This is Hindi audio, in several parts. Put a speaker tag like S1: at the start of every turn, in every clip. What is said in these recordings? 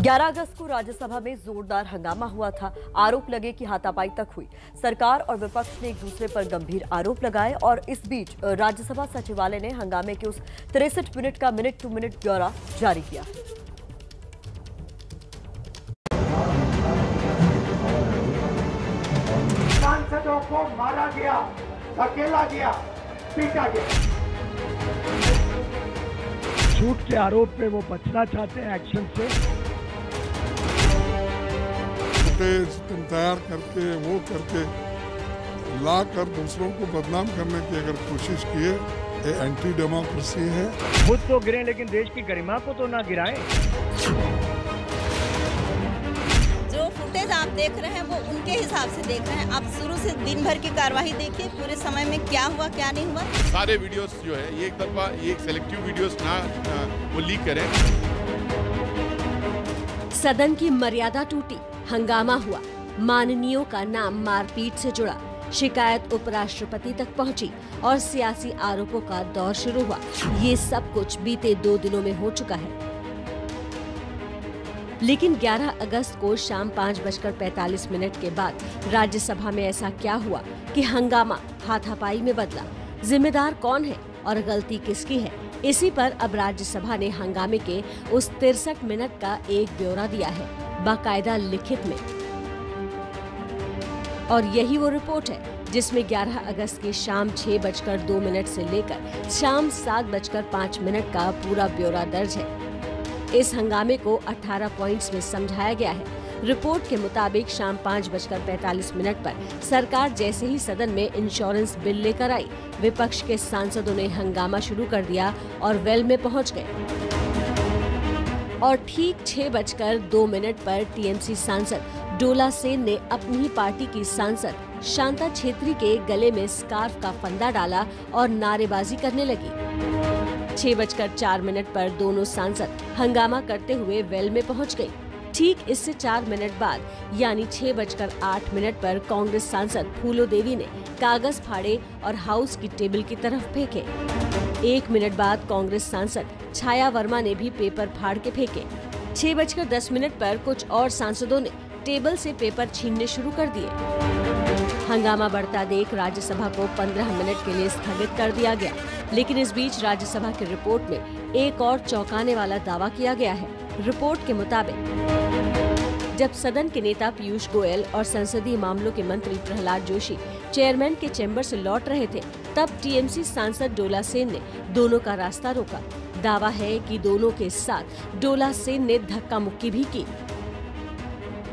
S1: 11 अगस्त को राज्यसभा में जोरदार हंगामा हुआ था। आरोप लगे कि हाथापाई तक हुई। सरकार और विपक्ष ने एक दूसरे पर गंभीर आरोप लगाए और इस बीच राज्यसभा सचिवालय ने हंगामे के उस 63 मिनट का मिनट टू मिनट ब्यौरा जारी किया।
S2: सांसदों को मारा गया, धकेला गया, पीटा गया।
S3: झूठ के आरोप पे वो बचना चाहते हैं एक्शन से।
S4: तैयार करके वो करके ला कर दूसरों को बदनाम करने की अगर कोशिश किए, ये एंटी डेमोक्रेसी है।
S3: खुद तो गिरे लेकिन देश की गरिमा को तो ना गिराएं।
S5: जो फुटेज आप देख रहे हैं वो उनके हिसाब से देख रहे हैं। आप शुरू से दिन भर की कार्यवाही देखिए, पूरे समय में क्या हुआ क्या नहीं हुआ।
S4: सारे वीडियोस जो है ये एक तरफा एक सेलेक्टिव वीडियोस ना वो लीक करें।
S6: सदन की मर्यादा टूटी, हंगामा हुआ, माननीयों का नाम मारपीट से जुड़ा, शिकायत उपराष्ट्रपति तक पहुंची और सियासी आरोपों का दौर शुरू हुआ। ये सब कुछ बीते 2 दिनों में हो चुका है। लेकिन 11 अगस्त को शाम 5:45 के बाद राज्यसभा में ऐसा क्या हुआ कि हंगामा हाथापाई में बदला? जिम्मेदार कौन है और गलती किसकी है? इसी पर अब राज्यसभा ने हंगामे के उस 63 मिनट का एक ब्यौरा दिया है, बाकायदा लिखित में। और यही वो रिपोर्ट है जिसमें 11 अगस्त की शाम 6:02 से लेकर शाम 7:05 का पूरा ब्यौरा दर्ज है। इस हंगामे को 18 पॉइंट्स में समझाया गया है। रिपोर्ट के मुताबिक शाम 5:45 पर सरकार जैसे ही सदन में इंश्योरेंस बिल लेकर आई, विपक्ष के सांसदों ने हंगामा शुरू कर दिया और वेल में पहुंच गए। और ठीक 6:02 पर टीएमसी सांसद डोला सेन ने अपनी ही पार्टी की सांसद शांता छेत्री के गले में स्कार्फ का फंदा डाला और नारेबाजी करने लगी। 6:04 पर दोनों सांसद हंगामा करते हुए वेल में पहुंच गयी। ठीक इससे 4 मिनट बाद यानी 6:08 पर कांग्रेस सांसद फूलो देवी ने कागज फाड़े और हाउस की टेबल की तरफ फेंके। 1 मिनट बाद कांग्रेस सांसद छाया वर्मा ने भी पेपर फाड़ के फेंके। 6:10 पर कुछ और सांसदों ने टेबल से पेपर छीनने शुरू कर दिए। हंगामा बढ़ता देख राज्यसभा को 15 मिनट के लिए स्थगित कर दिया गया। लेकिन इस बीच राज्यसभा की रिपोर्ट में एक और चौंकाने वाला दावा किया गया है। रिपोर्ट के मुताबिक जब सदन के नेता पीयूष गोयल और संसदीय मामलों के मंत्री प्रहलाद जोशी चेयरमैन के चैम्बर से लौट रहे थे, तब टीएमसी सांसद डोला सेन ने दोनों का रास्ता रोका। दावा है कि दोनों के साथ डोला सेन ने धक्का मुक्की भी की।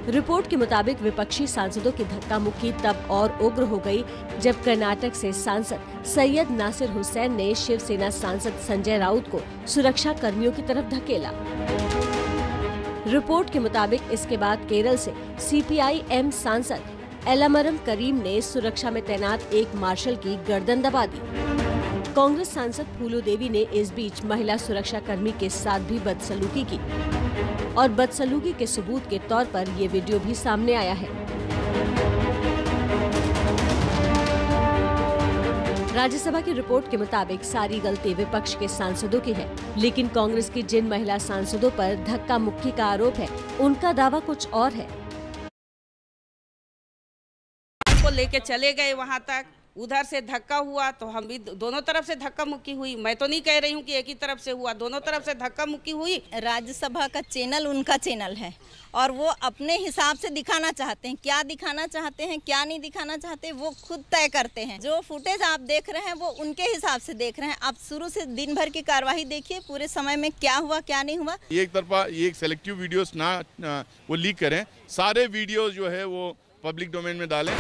S6: रिपोर्ट के मुताबिक विपक्षी सांसदों की धक्का मुक्की तब और उग्र हो गई जब कर्नाटक से सांसद सैयद नासिर हुसैन ने शिवसेना सांसद संजय राउत को सुरक्षा कर्मियों की तरफ धकेला। रिपोर्ट के मुताबिक इसके बाद केरल से सीपीआई-एम सांसद एलामरम करीम ने सुरक्षा में तैनात एक मार्शल की गर्दन दबा दी। कांग्रेस सांसद फूलो देवी ने इस बीच महिला सुरक्षा कर्मी के साथ भी बदसलूकी की और बदसलूकी के सबूत के तौर पर ये वीडियो भी सामने आया है। राज्यसभा की रिपोर्ट के मुताबिक सारी गलती विपक्ष के सांसदों की है, लेकिन कांग्रेस की जिन महिला सांसदों पर धक्का मुक्की का आरोप है, उनका दावा कुछ और है।
S7: को लेके चले गए वहां तक, उधर से धक्का हुआ तो हम भी दोनों तरफ से धक्का मुक्की हुई। मैं तो नहीं कह रही हूँ कि एक ही तरफ से हुआ, दोनों तरफ से धक्का मुक्की हुई।
S5: राज्यसभा का चैनल उनका चैनल है और वो अपने हिसाब से दिखाना चाहते हैं। क्या दिखाना चाहते हैं, क्या नहीं दिखाना चाहते, वो खुद तय करते हैं। जो फुटेज आप देख रहे हैं वो उनके हिसाब से देख रहे हैं। आप शुरू से दिन भर की कार्यवाही देखिए, पूरे समय में क्या हुआ क्या नहीं हुआ।
S4: एक तरफा एक सेलेक्टिव वीडियोस ना वो लीक करें, सारे वीडियो जो है वो पब्लिक डोमेन में डालें।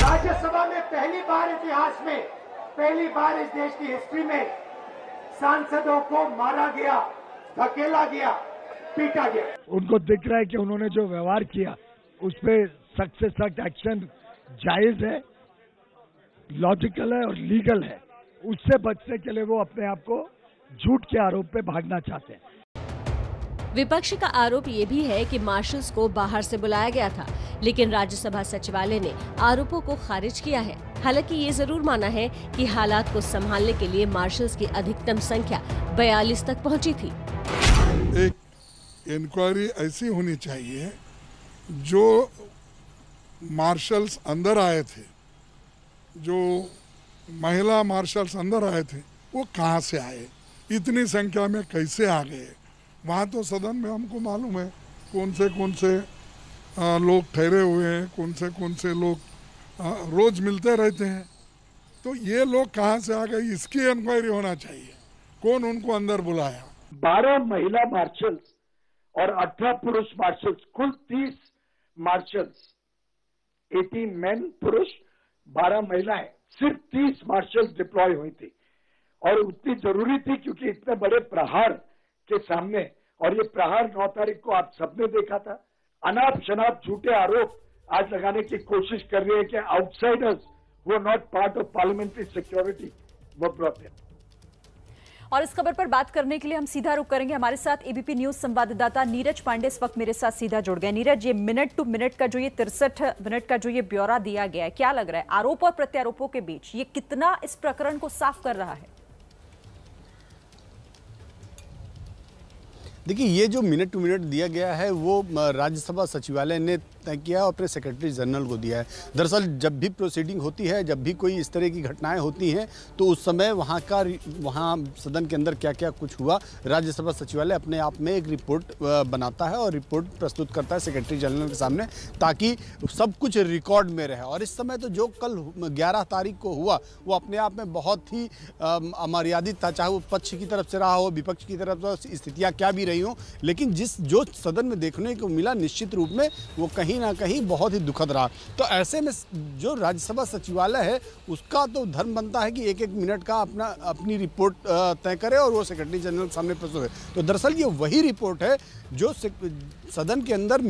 S2: राज्यसभा में पहली बार इतिहास में, पहली बार इस देश की हिस्ट्री में सांसदों को मारा गया, धकेला गया, पीटा गया।
S3: उनको दिख रहा है कि उन्होंने जो व्यवहार किया उस पर सख्त से सख्त एक्शन जायज है, लॉजिकल है और लीगल है। उससे बचने के लिए वो अपने आप को झूठ के आरोप पे भागना चाहते हैं।
S6: विपक्ष का आरोप ये भी है कि मार्शल्स को बाहर से बुलाया गया था। लेकिन राज्यसभा सचिवालय ने आरोपों को खारिज किया है। हालांकि ये जरूर माना है कि हालात को संभालने के लिए मार्शल्स की अधिकतम संख्या 42 तक पहुंची थी।
S4: एक इंक्वायरी ऐसी होनी चाहिए, जो मार्शल्स अंदर आए थे, जो महिला मार्शल्स अंदर आए थे, वो कहाँ से आए, इतनी संख्या में कैसे आ गए। वहाँ तो सदन में हमको मालूम है कौन से लोग ठहरे हुए हैं, कौन से लोग रोज मिलते रहते हैं। तो ये लोग कहाँ से आ गए, इसकी इंक्वायरी होना चाहिए। कौन उनको अंदर बुलाया।
S2: 12 महिला मार्शल्स और 18 पुरुष मार्शल्स, कुल 30 मार्शल्स, 18 मेन पुरुष 12 महिलाएं, सिर्फ 30 मार्शल्स डिप्लॉय हुई थी। और उतनी जरूरी थी क्योंकि इतने बड़े प्रहार के सामने, और ये प्रहार 9 तारीख को आप सबने देखा था। अनाप शनाप झूठे आरोप आज लगाने की कोशिश कर रही है कि आउटसाइडर्स वो not part of parliamentary security वो ब्रॉट इन।
S8: और इस खबर पर बात करने के लिए हम सीधा रुख करेंगे। हमारे साथ एबीपी न्यूज संवाददाता नीरज पांडे इस वक्त मेरे साथ सीधा जुड़ गए। नीरज, ये मिनट टू मिनट का जो ये 63 मिनट का जो ये ब्यौरा दिया गया है, क्या लग रहा है आरोप और प्रत्यारोपों के बीच ये कितना इस प्रकरण को साफ कर रहा है?
S9: देखिए, ये जो मिनट टू मिनट दिया गया है वो राज्यसभा सचिवालय ने तय किया और अपने सेक्रेटरी जनरल को दिया है। दरअसल जब भी प्रोसीडिंग होती है, जब भी कोई इस तरह की घटनाएं होती हैं, तो उस समय वहाँ सदन के अंदर क्या क्या कुछ हुआ, राज्यसभा सचिवालय अपने आप में एक रिपोर्ट बनाता है और रिपोर्ट प्रस्तुत करता है सेक्रेटरी जनरल के सामने, ताकि सब कुछ रिकॉर्ड में रहे। और इस समय तो जो कल 11 तारीख को हुआ वो अपने आप में बहुत ही अमर्यादित था, चाहे वो पक्ष की तरफ से रहा हो, विपक्ष की तरफ से स्थितियाँ क्या भी रही हो, लेकिन जो सदन में देखने को मिला निश्चित रूप में वो कहीं ना कहीं बहुत ही दुखद रहा। तो ऐसे में जो राज्यसभा सचिवालय है उसका तो धर्म बनता है कि एक एक मिनट का अपनी रिपोर्ट तय करे और वो सेक्रेटरी जनरल के सामने प्रस्तुत है। तो दरअसल ये वही रिपोर्ट है जो सदन के अंदर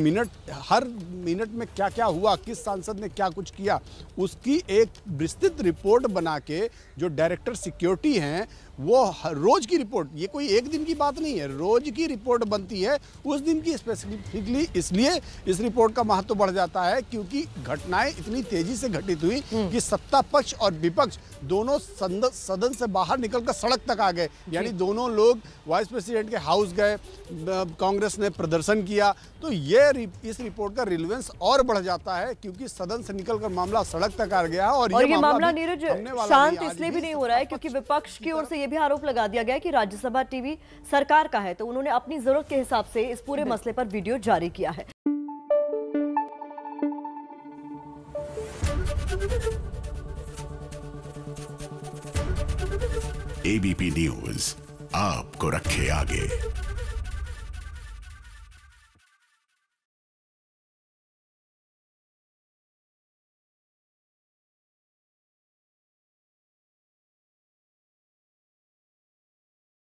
S9: हर मिनट में क्या क्या हुआ, किस सांसद ने क्या कुछ किया, उसकी एक विस्तृत रिपोर्ट बना के जो डायरेक्टर सिक्योरिटी हैं वो रोज की रिपोर्ट, ये कोई एक दिन की बात नहीं है, रोज की रिपोर्ट बनती है उस दिन की स्पेसिफिकली। इसलिए इस रिपोर्ट का महत्व बढ़ जाता है क्योंकि घटनाएं इतनी तेजी से घटित हुई कि सत्ता पक्ष और विपक्ष दोनों सदन से बाहर निकलकर सड़क तक आ गए। यानी दोनों लोग वाइस प्रेसिडेंट के हाउस गए, कांग्रेस ने प्रदर्शन किया। तो ये इस रिपोर्ट का रिलेवेंस और बढ़ जाता है क्योंकि सदन से निकलकर मामला सड़क तक आ गया। और ये मामला
S1: नीरज शांत इसलिए भी नहीं हो रहा है क्योंकि विपक्ष की ओर से ये भी आरोप लगा दिया गया कि राज्यसभा टीवी सरकार का है, तो उन्होंने अपनी जरूरत के हिसाब से इस पूरे मसले पर वीडियो जारी किया है।
S10: एबीपी न्यूज आपको रखे आगे।